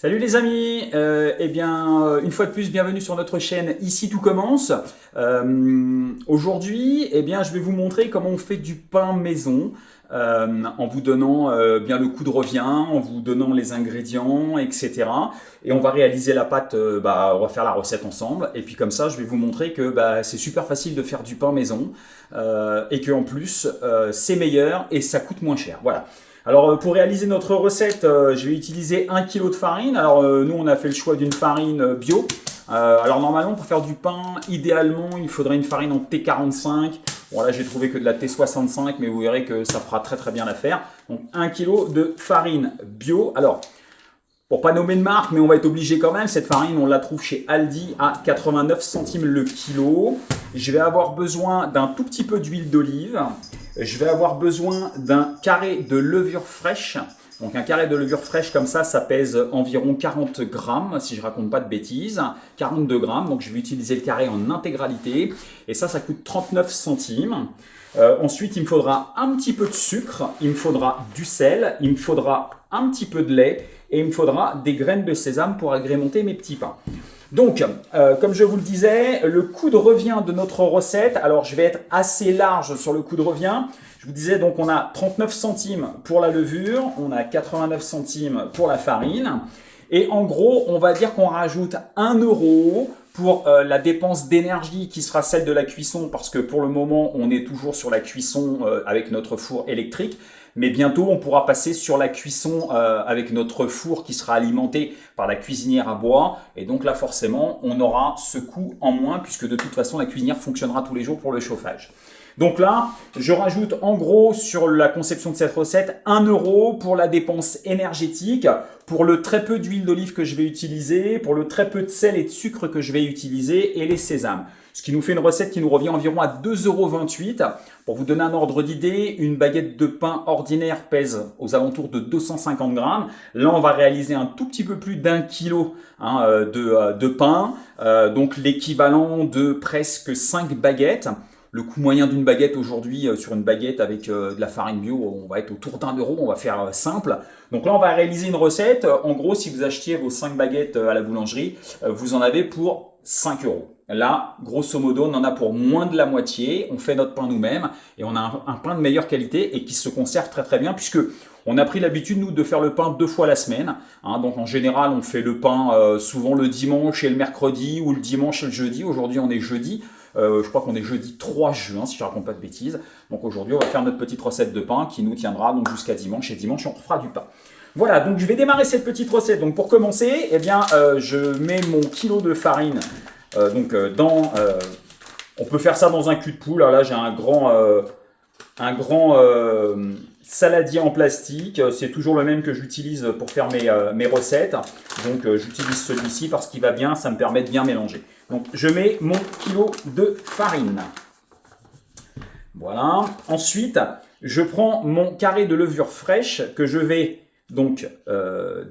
Salut les amis, une fois de plus, bienvenue sur notre chaîne Ici tout commence. Aujourd'hui, je vais vous montrer comment on fait du pain maison en vous donnant bien le coup de revient, en vous donnant les ingrédients, etc. Et on va réaliser la pâte, on va faire la recette ensemble. Et puis comme ça, je vais vous montrer que c'est super facile de faire du pain maison et que en plus, c'est meilleur et ça coûte moins cher. Voilà. Alors pour réaliser notre recette, je vais utiliser 1 kg de farine. Alors nous on a fait le choix d'une farine bio. Alors normalement pour faire du pain, idéalement il faudrait une farine en T45. Bon là j'ai trouvé que de la T65 mais vous verrez que ça fera très bien l'affaire. Donc 1 kg de farine bio. Alors pour pas nommer de marque, mais on va être obligé quand même, cette farine on la trouve chez Aldi à 89 centimes le kilo. Je vais avoir besoin d'un tout petit peu d'huile d'olive. Je vais avoir besoin d'un carré de levure fraîche. Donc un carré de levure fraîche comme ça pèse environ 40 grammes, si je ne raconte pas de bêtises. 42 grammes, donc je vais utiliser le carré en intégralité. Et ça coûte 39 centimes. Ensuite, il me faudra un petit peu de sucre, il me faudra du sel, il me faudra un petit peu de lait et il me faudra des graines de sésame pour agrémenter mes petits pains. Donc, comme je vous le disais, le coût de revient de notre recette, alors je vais être assez large sur le coût de revient. Je vous disais, donc on a 39 centimes pour la levure, on a 89 centimes pour la farine. Et en gros, on va dire qu'on rajoute 1 euro pour la dépense d'énergie qui sera celle de la cuisson, parce que pour le moment, on est toujours sur la cuisson avec notre four électrique. Mais bientôt, on pourra passer sur la cuisson avec notre four qui sera alimenté par la cuisinière à bois. Et donc là, forcément, on aura ce coût en moins puisque de toute façon, la cuisinière fonctionnera tous les jours pour le chauffage. Donc là, je rajoute en gros sur la conception de cette recette 1 euro pour la dépense énergétique, pour le très peu d'huile d'olive que je vais utiliser, pour le très peu de sel et de sucre que je vais utiliser et les sésames. Ce qui nous fait une recette qui nous revient environ à 2,28 €. Pour vous donner un ordre d'idée, une baguette de pain ordinaire pèse aux alentours de 250 grammes. Là, on va réaliser un tout petit peu plus d'1 kilo de pain, donc l'équivalent de presque 5 baguettes. Le coût moyen d'une baguette aujourd'hui, sur une baguette avec de la farine bio, on va être autour d'1 euro, on va faire simple. Donc là, on va réaliser une recette. En gros, si vous achetiez vos 5 baguettes à la boulangerie, vous en avez pour 5 euros. Là, grosso modo, on en a pour moins de la moitié. On fait notre pain nous-mêmes et on a un pain de meilleure qualité et qui se conserve très bien puisque on a pris l'habitude, nous, de faire le pain 2 fois la semaine. Donc en général, on fait le pain souvent le dimanche et le mercredi ou le dimanche et le jeudi. Aujourd'hui, on est jeudi. Je crois qu'on est jeudi 3 juin, si je ne raconte pas de bêtises. Donc aujourd'hui, on va faire notre petite recette de pain qui nous tiendra donc jusqu'à dimanche. Et dimanche, on fera du pain. Voilà, donc je vais démarrer cette petite recette. Donc pour commencer, je mets mon kilo de farine on peut faire ça dans un cul de poule. Là, j'ai un grand saladier en plastique. C'est toujours le même que j'utilise pour faire mes recettes. Donc j'utilise celui-ci parce qu'il va bien, ça me permet de bien mélanger. Donc je mets mon kilo de farine. Voilà. Ensuite, je prends mon carré de levure fraîche que je vais donc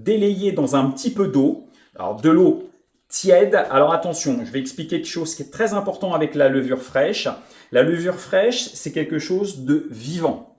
délayer dans un petit peu d'eau. Alors de l'eau tiède. Alors attention, je vais expliquer quelque chose qui est très important avec la levure fraîche. La levure fraîche, c'est quelque chose de vivant.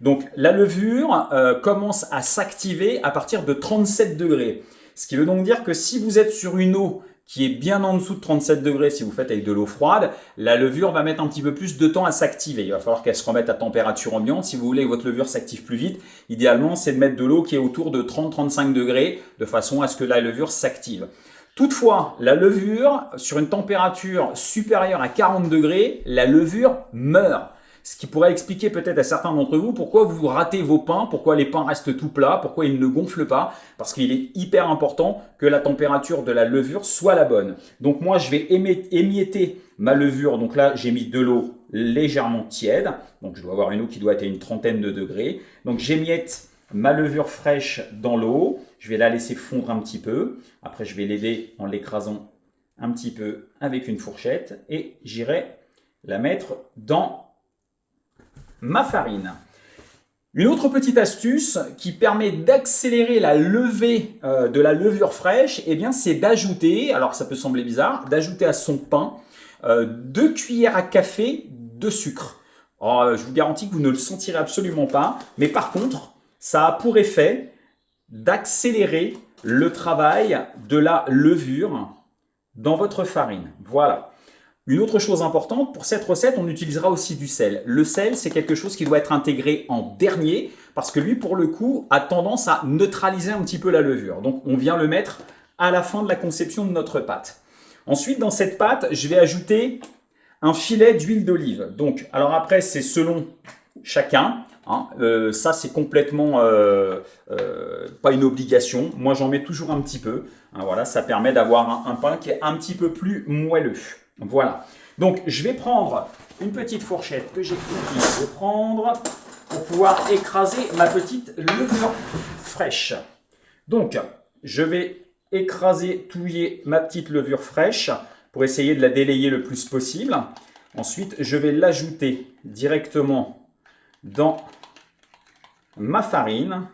Donc la levure commence à s'activer à partir de 37 degrés. Ce qui veut donc dire que si vous êtes sur une eau qui est bien en dessous de 37 degrés, si vous faites avec de l'eau froide, la levure va mettre un petit peu plus de temps à s'activer. Il va falloir qu'elle se remette à température ambiante. Si vous voulez que votre levure s'active plus vite, idéalement, c'est de mettre de l'eau qui est autour de 30-35 degrés, de façon à ce que la levure s'active. Toutefois, la levure, sur une température supérieure à 40 degrés, la levure meurt. Ce qui pourrait expliquer peut-être à certains d'entre vous pourquoi vous ratez vos pains, pourquoi les pains restent tout plats, pourquoi ils ne gonflent pas, parce qu'il est hyper important que la température de la levure soit la bonne. Donc moi, je vais émietter ma levure. Donc là, j'ai mis de l'eau légèrement tiède. Donc je dois avoir une eau qui doit être à une trentaine de degrés. Donc j'émiette ma levure fraîche dans l'eau. Je vais la laisser fondre un petit peu. Après, je vais l'aider en l'écrasant un petit peu avec une fourchette et j'irai la mettre dans ma farine. Une autre petite astuce qui permet d'accélérer la levée de la levure fraîche, c'est d'ajouter, alors ça peut sembler bizarre, d'ajouter à son pain 2 cuillères à café de sucre. Alors, je vous garantis que vous ne le sentirez absolument pas, mais par contre, ça a pour effet d'accélérer le travail de la levure dans votre farine. Voilà. Une autre chose importante, pour cette recette, on utilisera aussi du sel. Le sel, c'est quelque chose qui doit être intégré en dernier, parce que lui, pour le coup, a tendance à neutraliser un petit peu la levure. Donc, on vient le mettre à la fin de la conception de notre pâte. Ensuite, dans cette pâte, je vais ajouter un filet d'huile d'olive. Donc, alors après, c'est selon chacun. Hein. Ça, c'est complètement pas une obligation. Moi, j'en mets toujours un petit peu. Hein, voilà, ça permet d'avoir un pain qui est un petit peu plus moelleux. Voilà. Donc, je vais prendre une petite fourchette que j'ai oublié de prendre pour pouvoir écraser ma petite levure fraîche. Donc, je vais écraser, touiller ma petite levure fraîche pour essayer de la délayer le plus possible. Ensuite, je vais l'ajouter directement dans ma farine.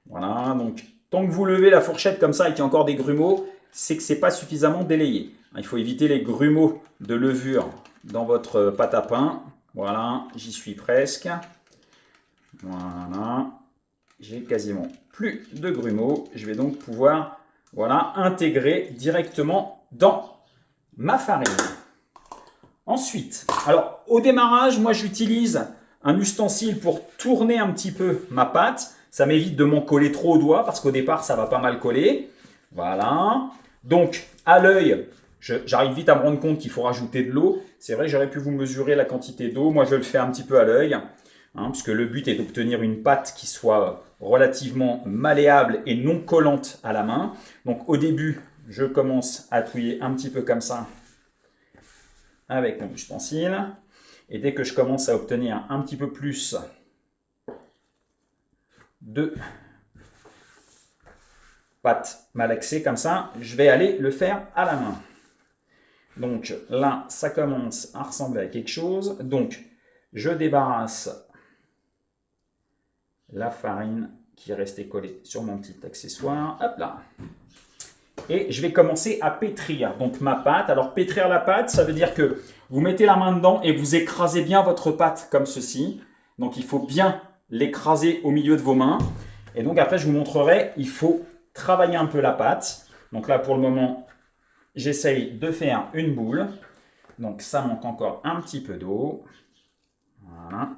Voilà, donc tant que vous levez la fourchette comme ça et qu'il y a encore des grumeaux, c'est que ce n'est pas suffisamment délayé. Il faut éviter les grumeaux de levure dans votre pâte à pain. Voilà, j'y suis presque. Voilà, j'ai quasiment plus de grumeaux. Je vais donc pouvoir intégrer directement dans ma farine. Ensuite, alors au démarrage, moi j'utilise un ustensile pour tourner un petit peu ma pâte. Ça m'évite de m'en coller trop au doigt parce qu'au départ, ça va pas mal coller. Voilà. Donc, à l'œil, j'arrive vite à me rendre compte qu'il faut rajouter de l'eau. C'est vrai, j'aurais pu vous mesurer la quantité d'eau. Moi, je le fais un petit peu à l'œil, puisque le but est d'obtenir une pâte qui soit relativement malléable et non collante à la main. Donc, au début, je commence à touiller un petit peu comme ça avec mon ustensile. Et dès que je commence à obtenir un petit peu plus de pâte malaxée comme ça, je vais aller le faire à la main. Donc là, ça commence à ressembler à quelque chose. Donc, je débarrasse la farine qui est restée collée sur mon petit accessoire. Hop là. Et je vais commencer à pétrir donc ma pâte. Alors pétrir la pâte, ça veut dire que vous mettez la main dedans et vous écrasez bien votre pâte comme ceci. Donc il faut bien l'écraser au milieu de vos mains. Et donc après je vous montrerai, il faut travailler un peu la pâte. Donc là pour le moment, j'essaye de faire une boule. Donc ça manque encore un petit peu d'eau. Voilà.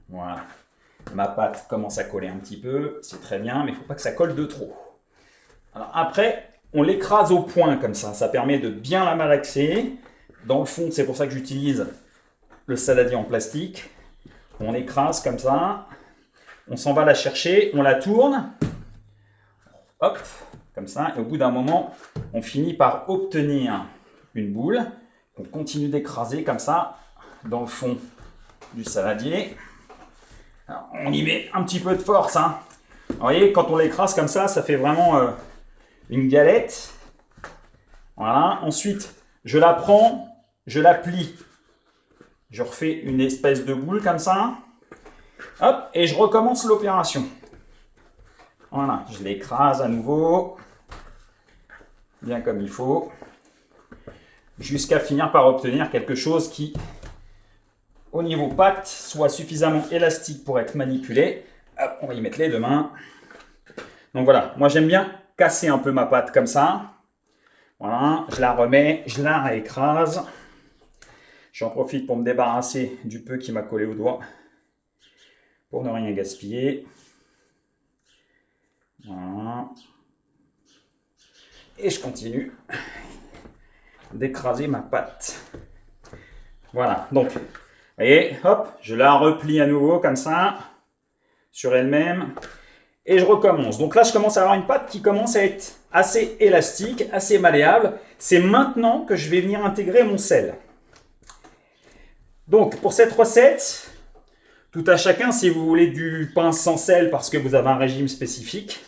Voilà. Ma pâte commence à coller un petit peu, c'est très bien, mais il ne faut pas que ça colle de trop. Alors après, on l'écrase au point comme ça permet de bien la malaxer. Dans le fond, c'est pour ça que j'utilise le saladier en plastique. On écrase comme ça, on s'en va la chercher, on la tourne, hop, comme ça, et au bout d'un moment, on finit par obtenir une boule. On continue d'écraser comme ça, dans le fond du saladier. Alors, on y met un petit peu de force. Vous voyez, quand on l'écrase comme ça fait vraiment une galette. Voilà. Ensuite, je la prends, je la plie. Je refais une espèce de boule comme ça. Hop, et je recommence l'opération. Voilà, je l'écrase à nouveau. Bien comme il faut. Jusqu'à finir par obtenir quelque chose qui, au niveau pâte, soit suffisamment élastique pour être manipulé. Hop, on va y mettre les deux mains. Donc voilà, moi j'aime bien casser un peu ma pâte comme ça. Voilà, je la remets, je la réécrase. J'en profite pour me débarrasser du peu qui m'a collé au doigt. Pour ne rien gaspiller. Voilà. Et je continue d'écraser ma pâte. Voilà, donc... Et hop, je la replie à nouveau comme ça, sur elle-même, et je recommence. Donc là, je commence à avoir une pâte qui commence à être assez élastique, assez malléable. C'est maintenant que je vais venir intégrer mon sel. Donc, pour cette recette, tout à chacun, si vous voulez du pain sans sel parce que vous avez un régime spécifique,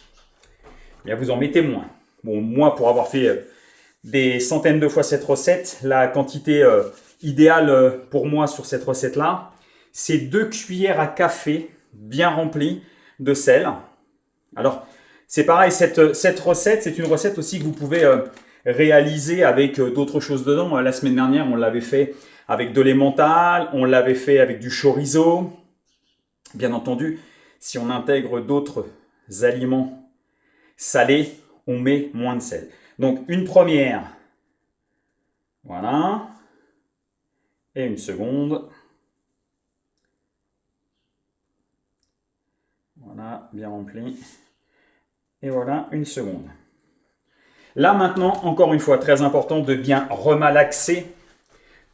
eh bien vous en mettez moins. Bon, moi, pour avoir fait des centaines de fois cette recette, la quantité... idéal pour moi sur cette recette-là, c'est 2 cuillères à café bien remplies de sel. Alors, c'est pareil, cette recette, c'est une recette aussi que vous pouvez réaliser avec d'autres choses dedans. La semaine dernière, on l'avait fait avec de l'emmental, on l'avait fait avec du chorizo. Bien entendu, si on intègre d'autres aliments salés, on met moins de sel. Donc une première, voilà, et une seconde. Voilà, bien rempli. Et voilà, une seconde. Là maintenant, encore une fois, très important de bien remalaxer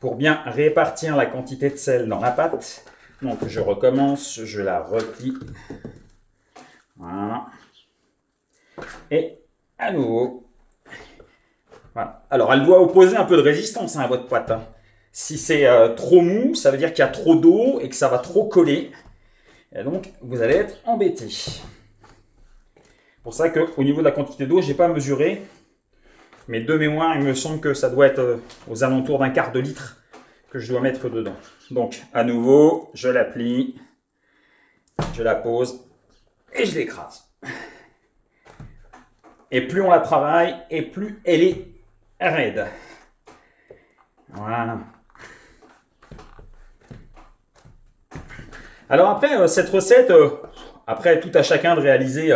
pour bien répartir la quantité de sel dans la pâte. Donc je recommence, je la replie. Voilà. Et à nouveau. Voilà. Alors elle doit opposer un peu de résistance à votre pâte. Si c'est trop mou, ça veut dire qu'il y a trop d'eau et que ça va trop coller. Et donc vous allez être embêté. C'est pour ça qu'au niveau de la quantité d'eau, je n'ai pas mesuré. Mais de mémoire, il me semble que ça doit être aux alentours d'un quart de litre que je dois mettre dedans. Donc, à nouveau, je la plie, je la pose et je l'écrase. Et plus on la travaille, et plus elle est raide. Voilà. Alors après, cette recette, après tout à chacun de réaliser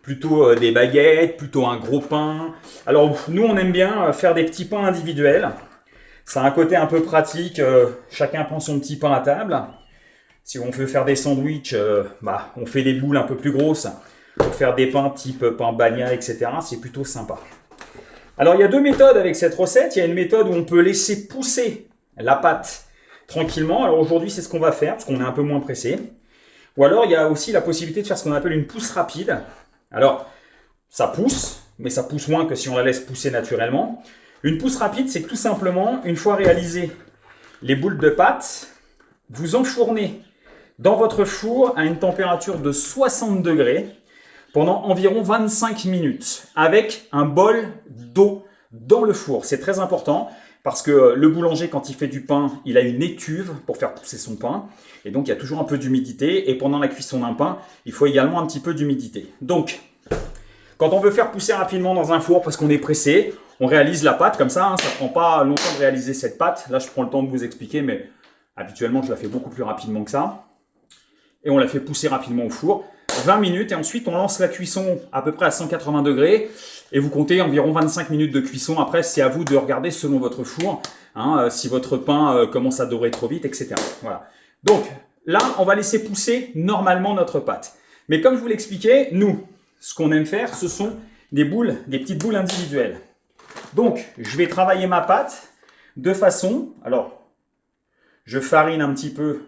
plutôt des baguettes, plutôt un gros pain. Alors nous, on aime bien faire des petits pains individuels. Ça a un côté un peu pratique, chacun prend son petit pain à table. Si on veut faire des sandwichs, on fait des boules un peu plus grosses. Pour faire des pains type pain bagna, etc., c'est plutôt sympa. Alors il y a deux méthodes avec cette recette. Il y a une méthode où on peut laisser pousser la pâte tranquillement. Alors aujourd'hui, c'est ce qu'on va faire, parce qu'on est un peu moins pressé. Ou alors, il y a aussi la possibilité de faire ce qu'on appelle une pousse rapide. Alors, ça pousse, mais ça pousse moins que si on la laisse pousser naturellement. Une pousse rapide, c'est que tout simplement, une fois réalisées les boules de pâte, vous enfournez dans votre four à une température de 60 degrés pendant environ 25 minutes avec un bol d'eau dans le four. C'est très important parce que le boulanger, quand il fait du pain, il a une étuve pour faire pousser son pain. Et donc, il y a toujours un peu d'humidité. Et pendant la cuisson d'un pain, il faut également un petit peu d'humidité. Donc, quand on veut faire pousser rapidement dans un four parce qu'on est pressé, on réalise la pâte comme ça. Ça ne prend pas longtemps de réaliser cette pâte. Là, je prends le temps de vous expliquer, mais habituellement, je la fais beaucoup plus rapidement que ça. Et on la fait pousser rapidement au four. 20 minutes et ensuite on lance la cuisson à peu près à 180 degrés et vous comptez environ 25 minutes de cuisson. Après, c'est à vous de regarder selon votre four, si votre pain commence à dorer trop vite, etc. Voilà. Donc là, on va laisser pousser normalement notre pâte. Mais comme je vous l'expliquais, nous, ce qu'on aime faire, ce sont des boules, des petites boules individuelles. Donc, je vais travailler ma pâte de façon, alors, je farine un petit peu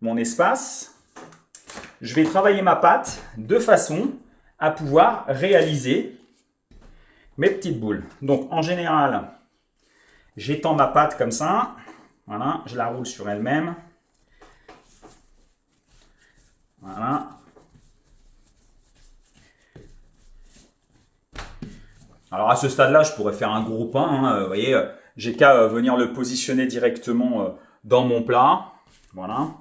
mon espace. Je vais travailler ma pâte de façon à pouvoir réaliser mes petites boules. Donc, en général, j'étends ma pâte comme ça. Voilà, je la roule sur elle-même. Voilà. Alors, à ce stade-là, je pourrais faire un gros pain. Vous voyez, j'ai qu'à venir le positionner directement dans mon plat. Voilà.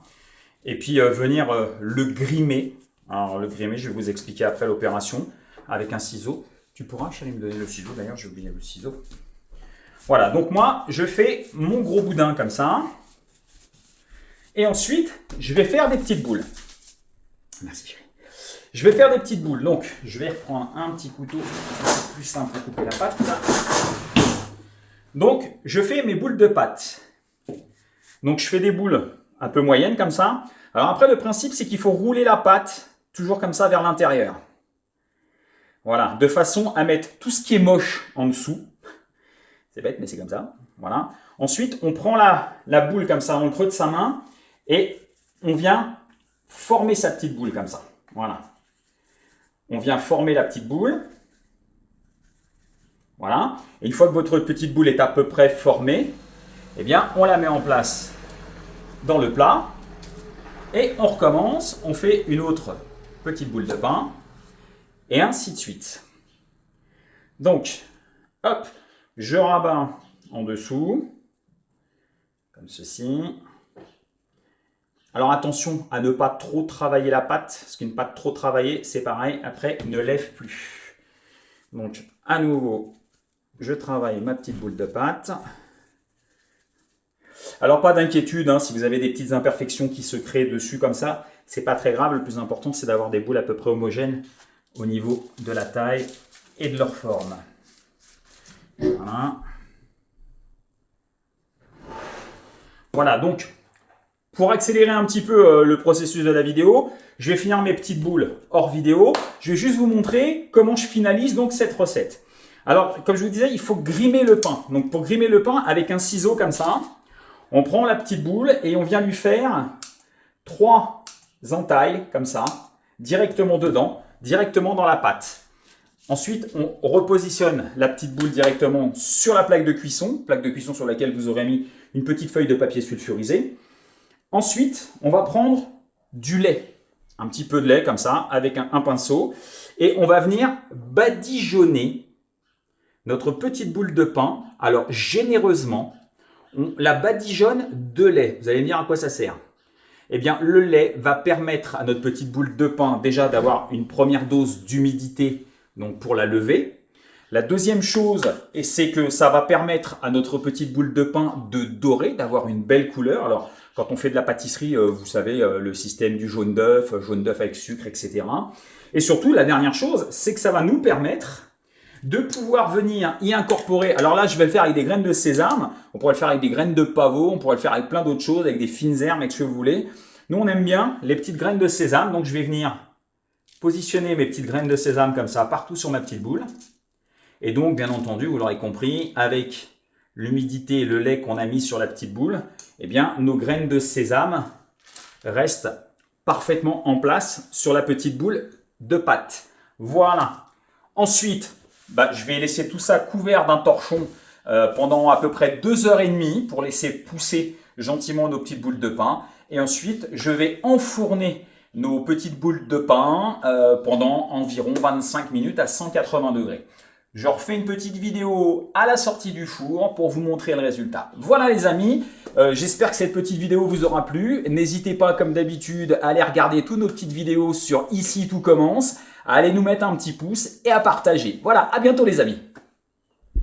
Et puis venir le grimer. Alors le grimer, je vais vous expliquer après l'opération avec un ciseau. Tu pourras, chérie, me donner le ciseau. D'ailleurs, j'ai oublié le ciseau. Voilà, donc moi, je fais mon gros boudin comme ça. Et ensuite, je vais faire des petites boules. Merci, chérie. Je vais faire des petites boules. Donc, je vais reprendre un petit couteau. C'est plus simple pour couper la pâte. Donc, je fais mes boules de pâte. Donc, je fais des boules un peu moyennes comme ça. Alors après, le principe, c'est qu'il faut rouler la pâte toujours comme ça vers l'intérieur. Voilà, de façon à mettre tout ce qui est moche en dessous. C'est bête, mais c'est comme ça. Voilà. Ensuite, on prend la boule comme ça dans le creux de sa main et on vient former sa petite boule comme ça. Voilà. On vient former la petite boule. Voilà. Et une fois que votre petite boule est à peu près formée, eh bien, on la met en place dans le plat. Et on recommence, on fait une autre petite boule de pain, et ainsi de suite. Donc, hop, je rabats en dessous, comme ceci. Alors attention à ne pas trop travailler la pâte, parce qu'une pâte trop travaillée, c'est pareil, après, ne lève plus. Donc, à nouveau, je travaille ma petite boule de pâte. Alors, pas d'inquiétude, si vous avez des petites imperfections qui se créent dessus comme ça, c'est pas très grave. Le plus important, c'est d'avoir des boules à peu près homogènes au niveau de la taille et de leur forme. Voilà. Voilà, donc pour accélérer un petit peu le processus de la vidéo, je vais finir mes petites boules hors vidéo. Je vais juste vous montrer comment je finalise donc cette recette. Alors, comme je vous disais, il faut grimer le pain. Donc, pour grimer le pain, avec un ciseau comme ça, on prend la petite boule et on vient lui faire 3 entailles comme ça, directement dedans, directement dans la pâte. Ensuite, on repositionne la petite boule directement sur la plaque de cuisson sur laquelle vous aurez mis une petite feuille de papier sulfurisé. Ensuite, on va prendre du lait, un petit peu de lait comme ça, avec un pinceau, et on va venir badigeonner notre petite boule de pain. Alors, généreusement, on la badigeonne de lait. Vous allez me dire à quoi ça sert? Eh bien, le lait va permettre à notre petite boule de pain déjà d'avoir une première dose d'humidité, donc pour la lever. La deuxième chose, c'est que ça va permettre à notre petite boule de pain de dorer, d'avoir une belle couleur. Alors, quand on fait de la pâtisserie, vous savez, le système du jaune d'œuf avec sucre, etc. Et surtout, la dernière chose, c'est que ça va nous permettre de pouvoir venir y incorporer. Alors là, je vais le faire avec des graines de sésame. On pourrait le faire avec des graines de pavot. On pourrait le faire avec plein d'autres choses, avec des fines herbes, avec ce que vous voulez. Nous, on aime bien les petites graines de sésame. Donc, je vais venir positionner mes petites graines de sésame comme ça partout sur ma petite boule. Et donc, bien entendu, vous l'aurez compris, avec l'humidité et le lait qu'on a mis sur la petite boule, eh bien, nos graines de sésame restent parfaitement en place sur la petite boule de pâte. Voilà. Ensuite, je vais laisser tout ça couvert d'un torchon pendant à peu près 2h30 pour laisser pousser gentiment nos petites boules de pain. Et ensuite, je vais enfourner nos petites boules de pain pendant environ 25 minutes à 180 degrés. Je refais une petite vidéo à la sortie du four pour vous montrer le résultat. Voilà les amis, j'espère que cette petite vidéo vous aura plu. N'hésitez pas comme d'habitude à aller regarder toutes nos petites vidéos sur Ici tout commence, à aller nous mettre un petit pouce et à partager. Voilà, à bientôt les amis.